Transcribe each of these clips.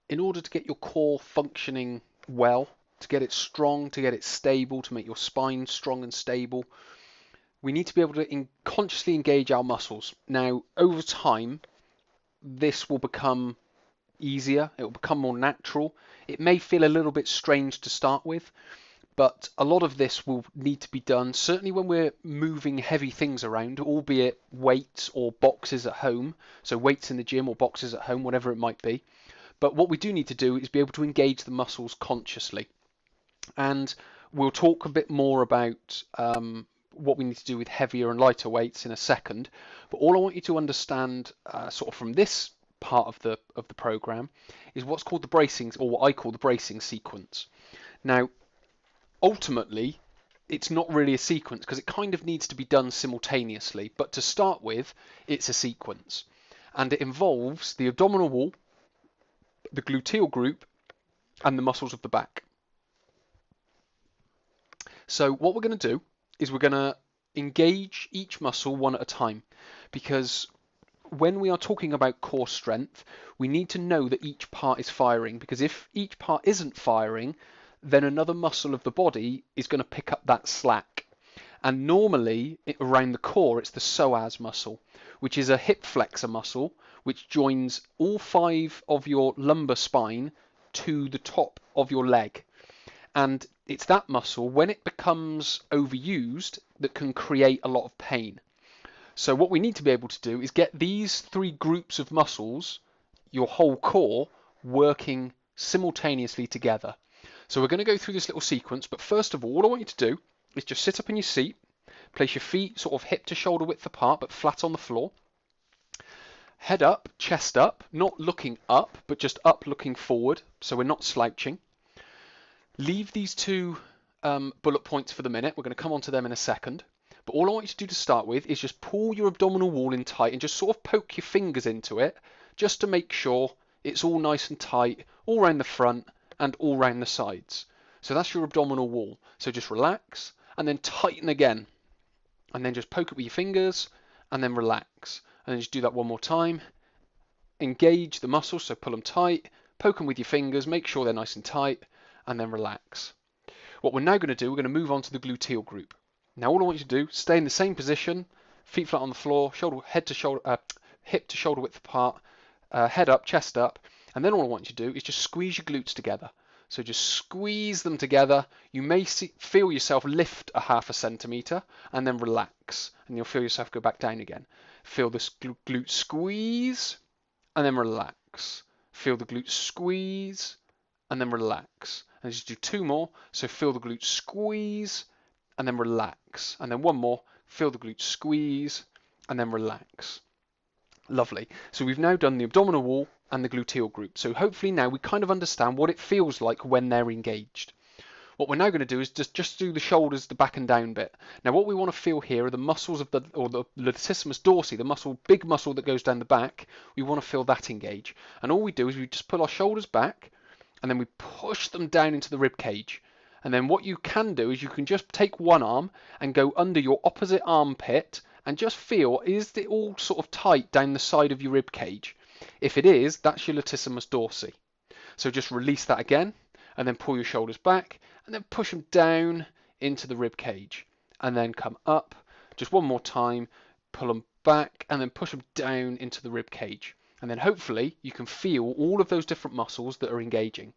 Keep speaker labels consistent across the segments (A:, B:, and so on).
A: in order to get your core functioning well, to get it strong, to get it stable, to make your spine strong and stable, we need to be able to consciously engage our muscles. Now, over time, this will become easier, it will become more natural. It may feel a little bit strange to start with, but a lot of this will need to be done, certainly when we're moving heavy things around, albeit weights or boxes at home. So weights in the gym or boxes at home, whatever it might be. But what we do need to do is be able to engage the muscles consciously. And we'll talk a bit more about what we need to do with heavier and lighter weights in a second. But all I want you to understand, sort of from this part of the program, is what's called the bracing, or what I call the bracing sequence. Now, ultimately, it's not really a sequence because it kind of needs to be done simultaneously. But to start with, it's a sequence, and it involves the abdominal wall, the gluteal group, and the muscles of the back. So what we're going to do is we're going to engage each muscle one at a time, because when we are talking about core strength, we need to know that each part is firing, because if each part isn't firing, then another muscle of the body is going to pick up that slack. And normally around the core, it's the psoas muscle, which is a hip flexor muscle, which joins all 5 of your lumbar spine to the top of your leg. And it's that muscle, when it becomes overused, that can create a lot of pain. So what we need to be able to do is get these 3 groups of muscles, your whole core, working simultaneously together. So we're going to go through this little sequence, but first of all, what I want you to do is just sit up in your seat, place your feet sort of hip to shoulder width apart, but flat on the floor. Head up, chest up, not looking up, but just up looking forward, so we're not slouching. Leave these 2 bullet points for the minute. We're going to come on to them in a second. But all I want you to do to start with is just pull your abdominal wall in tight and just sort of poke your fingers into it, just to make sure it's all nice and tight, all around the front and all around the sides. So that's your abdominal wall. So just relax and then tighten again. And then just poke it with your fingers and then relax. And then just do that one more time. Engage the muscles, so pull them tight, poke them with your fingers, make sure they're nice and tight, and then relax. What we're now going to do, we're going to move on to the gluteal group. Now all I want you to do, stay in the same position, feet flat on the floor, hip to shoulder width apart, head up, chest up, and then all I want you to do is just squeeze your glutes together. So just squeeze them together. You may feel yourself lift a ½ centimetre and then relax, and you'll feel yourself go back down again. Feel this glute squeeze and then relax. Feel the glute squeeze and then relax. And just do 2 more. So feel the glute squeeze and then relax. And then 1 more. Feel the glute squeeze and then relax. Lovely. So we've now done the abdominal wall and the gluteal group. So hopefully now we kind of understand what it feels like when they're engaged. What we're now going to do is just do the shoulders, the back and down bit. Now what we want to feel here are the muscles of the latissimus dorsi, the big muscle that goes down the back. We want to feel that engage. And all we do is we just pull our shoulders back and then we push them down into the rib cage. And then what you can do is you can just take one arm and go under your opposite armpit and just feel, is it all sort of tight down the side of your rib cage? If it is, that's your latissimus dorsi. So just release that again and then pull your shoulders back and then push them down into the rib cage and then come up. Just one more time, pull them back and then push them down into the rib cage. And then hopefully you can feel all of those different muscles that are engaging.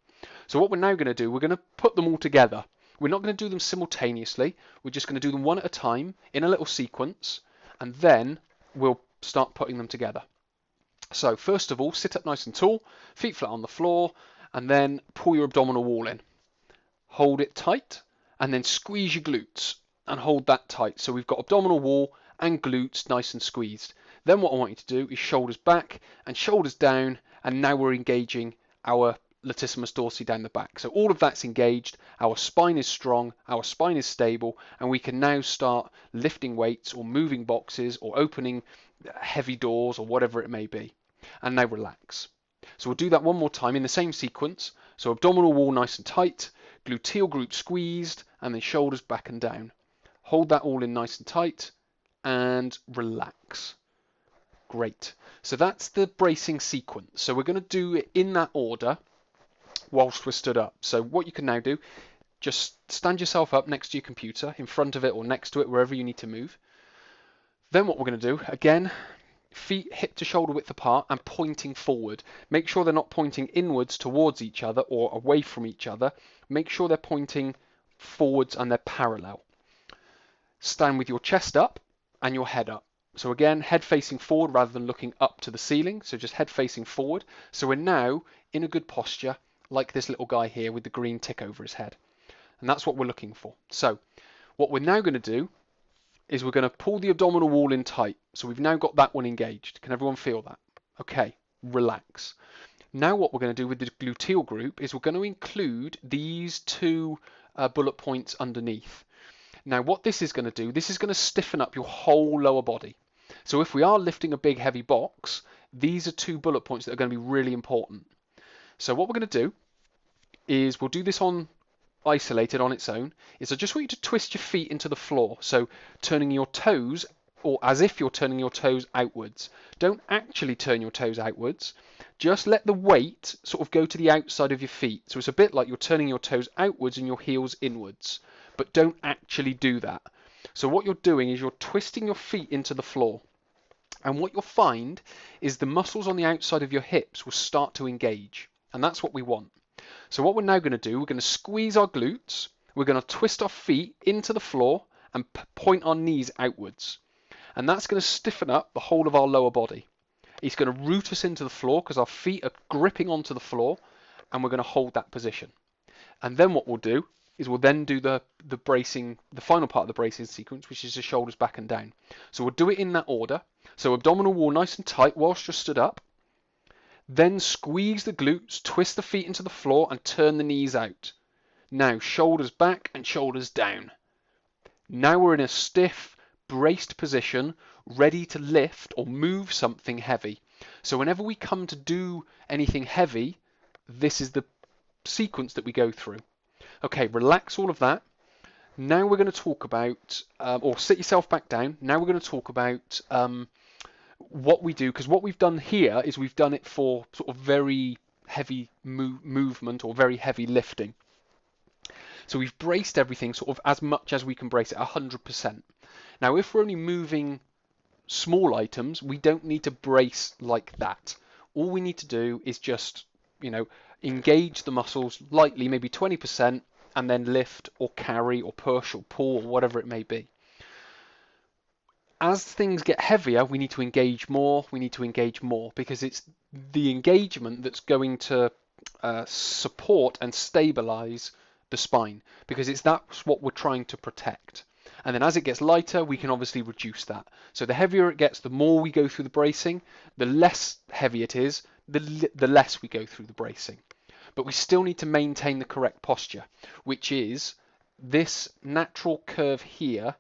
A: So what we're now going to do, we're going to put them all together. We're not going to do them simultaneously. We're just going to do them one at a time in a little sequence, and then we'll start putting them together. So first of all, sit up nice and tall, feet flat on the floor, and then pull your abdominal wall in. Hold it tight, and then squeeze your glutes, and hold that tight. So we've got abdominal wall and glutes nice and squeezed. Then what I want you to do is shoulders back and shoulders down, and now we're engaging our latissimus dorsi down the back. So all of that's engaged, our spine is strong, our spine is stable, and we can now start lifting weights or moving boxes or opening heavy doors or whatever it may be. And now relax. So we'll do that one more time in the same sequence. So abdominal wall nice and tight, gluteal group squeezed, and then shoulders back and down. Hold that all in nice and tight and relax. Great. So that's the bracing sequence. So we're going to do it in that order. whilst we're stood up. So what you can now do, just stand yourself up next to your computer, in front of it or next to it, wherever you need to move. Then what we're going to do, again, feet hip to shoulder width apart and pointing forward. Make sure they're not pointing inwards towards each other or away from each other. Make sure they're pointing forwards and they're parallel. Stand with your chest up and your head up. So again, head facing forward rather than looking up to the ceiling. So just head facing forward. So we're now in a good posture, like this little guy here with the green tick over his head. And that's what we're looking for. So what we're now going to do is we're going to pull the abdominal wall in tight. So we've now got that one engaged. Can everyone feel that? Okay, relax. Now what we're going to do with the gluteal group is we're going to include these two bullet points underneath. Now what this is going to do, this is going to stiffen up your whole lower body. So if we are lifting a big heavy box, these are two bullet points that are going to be really important. So what we're going to do is we'll do this on isolated on its own, is I just want you to twist your feet into the floor. So turning your toes, or as if you're turning your toes outwards. Don't actually turn your toes outwards. Just let the weight sort of go to the outside of your feet. So it's a bit like you're turning your toes outwards and your heels inwards. But don't actually do that. So what you're doing is you're twisting your feet into the floor. And what you'll find is the muscles on the outside of your hips will start to engage. And that's what we want. So what we're now going to do, we're going to squeeze our glutes, we're going to twist our feet into the floor and point our knees outwards. And that's going to stiffen up the whole of our lower body. It's going to root us into the floor because our feet are gripping onto the floor, and we're going to hold that position. And then what we'll do is we'll then do the bracing, the final part of the bracing sequence, which is the shoulders back and down. So we'll do it in that order. So abdominal wall nice and tight whilst you're stood up. Then squeeze the glutes, twist the feet into the floor and turn the knees out. Now shoulders back and shoulders down. Now we're in a stiff, braced position, ready to lift or move something heavy. So whenever we come to do anything heavy, this is the sequence that we go through. Okay, relax all of that. Now we're going to talk about, or sit yourself back down. Now we're going to talk about what we do, because what we've done here is we've done it for sort of very heavy movement or very heavy lifting. So we've braced everything sort of as much as we can brace it, 100%. Now if we're only moving small items, we don't need to brace like that. All we need to do is just, engage the muscles lightly, maybe 20%, and then lift or carry or push or pull or whatever it may be. As things get heavier, we need to engage more, because it's the engagement that's going to support and stabilize the spine, because that's what we're trying to protect. And then as it gets lighter, we can obviously reduce that. So the heavier it gets, the more we go through the bracing. The less heavy it is, the less we go through the bracing. But we still need to maintain the correct posture, which is this natural curve here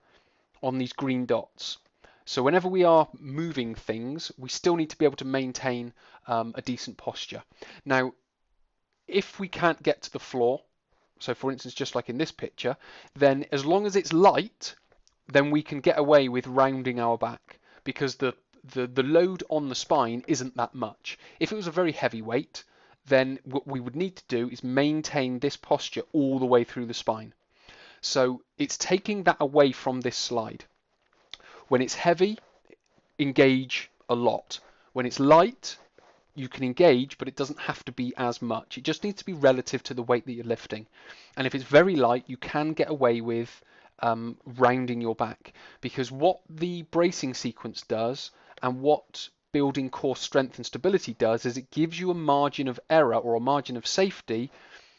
A: on these green dots. So whenever we are moving things, we still need to be able to maintain a decent posture. Now, if we can't get to the floor, so for instance, just like in this picture, then as long as it's light, then we can get away with rounding our back, because the load on the spine isn't that much. If it was a very heavy weight, then what we would need to do is maintain this posture all the way through the spine. So it's taking that away from this slide. When it's heavy, engage a lot. When it's light, you can engage, but it doesn't have to be as much. It just needs to be relative to the weight that you're lifting. And if it's very light, you can get away with rounding your back, because what the bracing sequence does and what building core strength and stability does is it gives you a margin of error or a margin of safety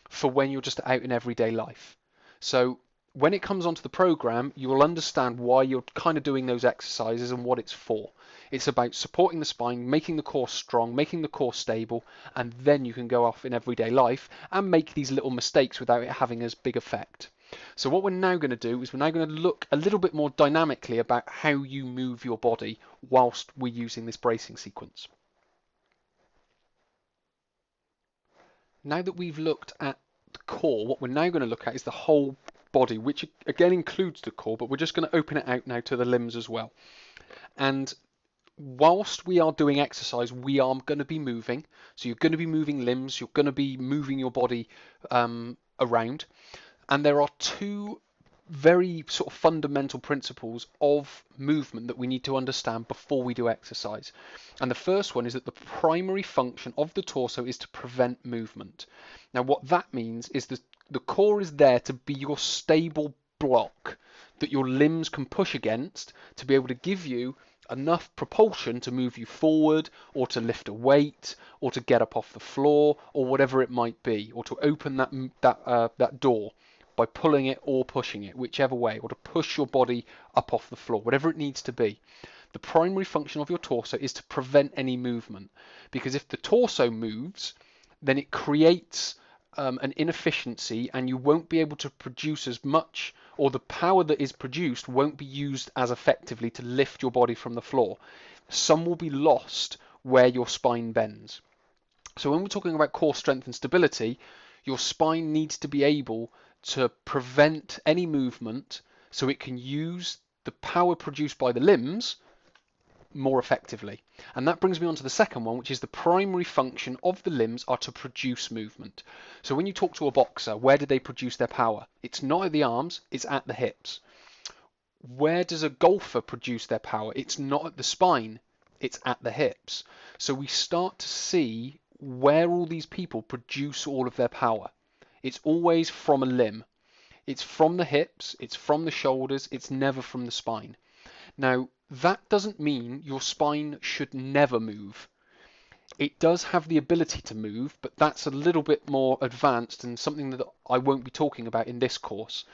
A: for when you're just out in everyday life. So when it comes onto the program, you will understand why you're kind of doing those exercises and what it's for. It's about supporting the spine, making the core strong, making the core stable, and then you can go off in everyday life and make these little mistakes without it having as big effect. So what we're now going to do is we're now going to look a little bit more dynamically about how you move your body whilst we're using this bracing sequence. Now that we've looked at the core, what we're now going to look at is the whole body, which again includes the core, but we're just going to open it out now to the limbs as well. And whilst we are doing exercise, we are going to be moving. So you're going to be moving limbs, you're going to be moving your body around. And there are two very sort of fundamental principles of movement that we need to understand before we do exercise. And the first one is that the primary function of the torso is to prevent movement. Now, what that means is that the core is there to be your stable block that your limbs can push against to be able to give you enough propulsion to move you forward, or to lift a weight, or to get up off the floor, or whatever it might be, or to open that door by pulling it or pushing it, whichever way, or to push your body up off the floor, whatever it needs to be. The primary function of your torso is to prevent any movement, because if the torso moves, then it creates an inefficiency, and you won't be able to produce as much, or the power that is produced won't be used as effectively to lift your body from the floor. Some will be lost where your spine bends. So when we're talking about core strength and stability, your spine needs to be able to prevent any movement so it can use the power produced by the limbs more effectively. And that brings me on to the second one, which is the primary function of the limbs are to produce movement. So when you talk to a boxer, where do they produce their power? It's not at the arms, it's at the hips. Where does a golfer produce their power? It's not at the spine, it's at the hips. So we start to see where all these people produce all of their power. It's always from a limb. It's from the hips, it's from the shoulders, it's never from the spine. Now, that doesn't mean your spine should never move. It does have the ability to move, but that's a little bit more advanced and something that I won't be talking about in this course.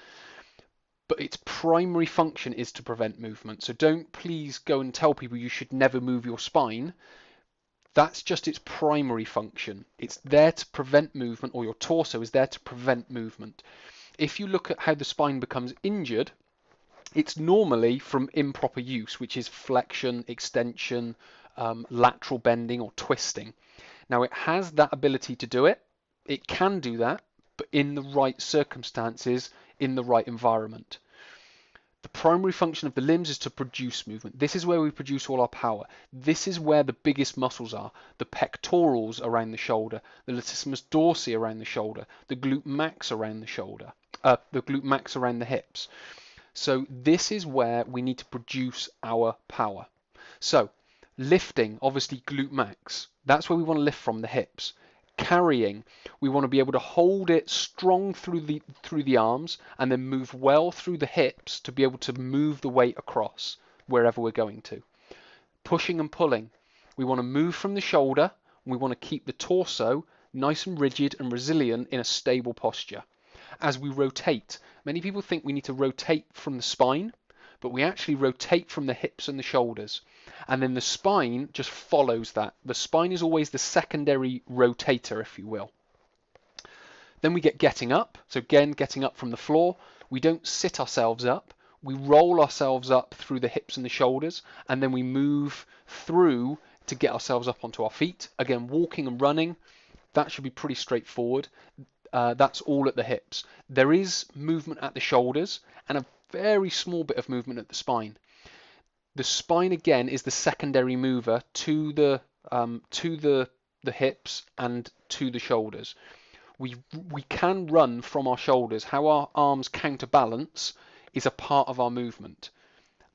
A: But its primary function is to prevent movement. So don't please go and tell people you should never move your spine. That's just its primary function. It's there to prevent movement, or your torso is there to prevent movement. If you look at how the spine becomes injured, it's normally from improper use, which is flexion, extension, lateral bending, or twisting. Now, it has that ability to do it. It can do that, but in the right circumstances, in the right environment. The primary function of the limbs is to produce movement. This is where we produce all our power. This is where the biggest muscles are. The pectorals around the shoulder, the latissimus dorsi around the shoulder, the glute max around the shoulder, the glute max around the hips. So this is where we need to produce our power. So lifting, obviously glute max, that's where we want to lift from the hips. Carrying, we want to be able to hold it strong through the arms and then move well through the hips to be able to move the weight across wherever we're going to. Pushing and pulling, we want to move from the shoulder, and we want to keep the torso nice and rigid and resilient in a stable posture. As we rotate, many people think we need to rotate from the spine, but we actually rotate from the hips and the shoulders. And then the spine just follows that. The spine is always the secondary rotator, if you will. Then we get getting up. So again, getting up from the floor. We don't sit ourselves up. We roll ourselves up through the hips and the shoulders, and then we move through to get ourselves up onto our feet. Again, walking and running, that should be pretty straightforward. That's all at the hips. There is movement at the shoulders and a very small bit of movement at the spine. The spine again is the secondary mover to the hips and to the shoulders. We can run from our shoulders. How our arms counterbalance is a part of our movement,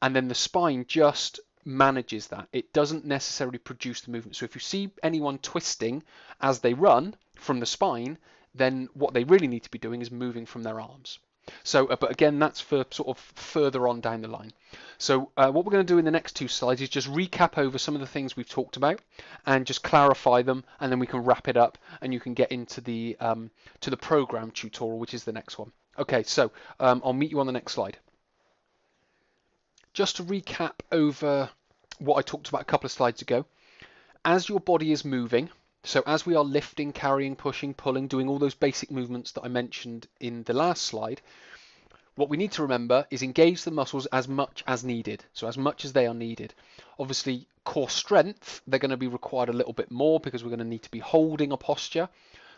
A: and then the spine just manages that. It doesn't necessarily produce the movement. So if you see anyone twisting as they run from the spine, then what they really need to be doing is moving from their arms. So, but again, that's for sort of further on down the line. So what we're going to do in the next two slides is just recap over some of the things we've talked about and just clarify them, and then we can wrap it up and you can get into the program tutorial, which is the next one. Okay, so I'll meet you on the next slide. Just to recap over what I talked about a couple of slides ago, as your body is moving, so as we are lifting, carrying, pushing, pulling, doing all those basic movements that I mentioned in the last slide, what we need to remember is engage the muscles as much as needed, so as much as they are needed. Obviously, core strength, they're going to be required a little bit more because we're going to need to be holding a posture.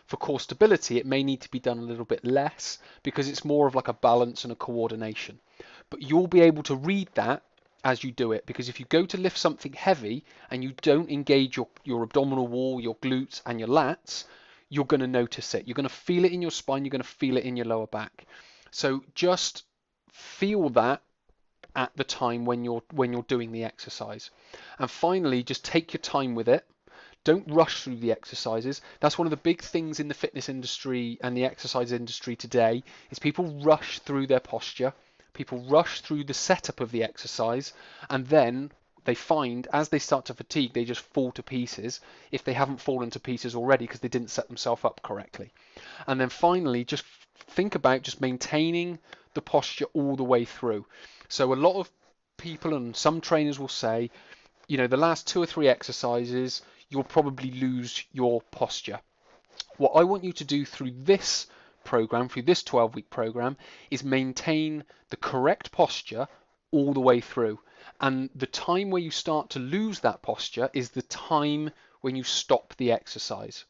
A: For core stability, it may need to be done a little bit less because it's more of like a balance and a coordination. But you'll be able to read that as you do it, because if you go to lift something heavy and you don't engage your abdominal wall, your glutes and your lats, you're going to notice it. You're going to feel it in your spine, you're going to feel it in your lower back. So just feel that at the time when you're doing the exercise. And finally, just take your time with it. Don't rush through the exercises. That's one of the big things in the fitness industry and the exercise industry today is people rush through their posture. People rush through the setup of the exercise, and then they find as they start to fatigue, they just fall to pieces if they haven't fallen to pieces already because they didn't set themselves up correctly. And then finally, just think about just maintaining the posture all the way through. So a lot of people and some trainers will say, you know, the last 2 or 3 exercises, you'll probably lose your posture. What I want you to do through this program, through this 12-week program, is maintain the correct posture all the way through. And the time where you start to lose that posture is the time when you stop the exercise.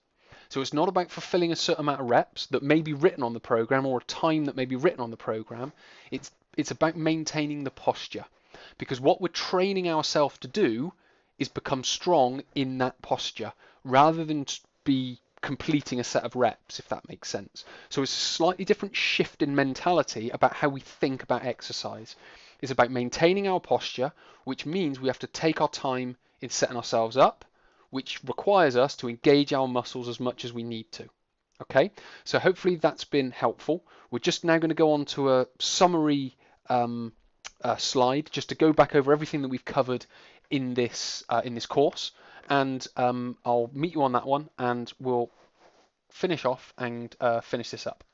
A: So it's not about fulfilling a certain amount of reps that may be written on the program or a time that may be written on the program. It's about maintaining the posture, because what we're training ourselves to do is become strong in that posture rather than be completing a set of reps, if that makes sense. So it's a slightly different shift in mentality about how we think about exercise. It's about maintaining our posture, which means we have to take our time in setting ourselves up, which requires us to engage our muscles as much as we need to. Okay, so hopefully that's been helpful. We're just now going to go on to a summary slide just to go back over everything that we've covered in this course, and I'll meet you on that one and we'll finish off and finish this up.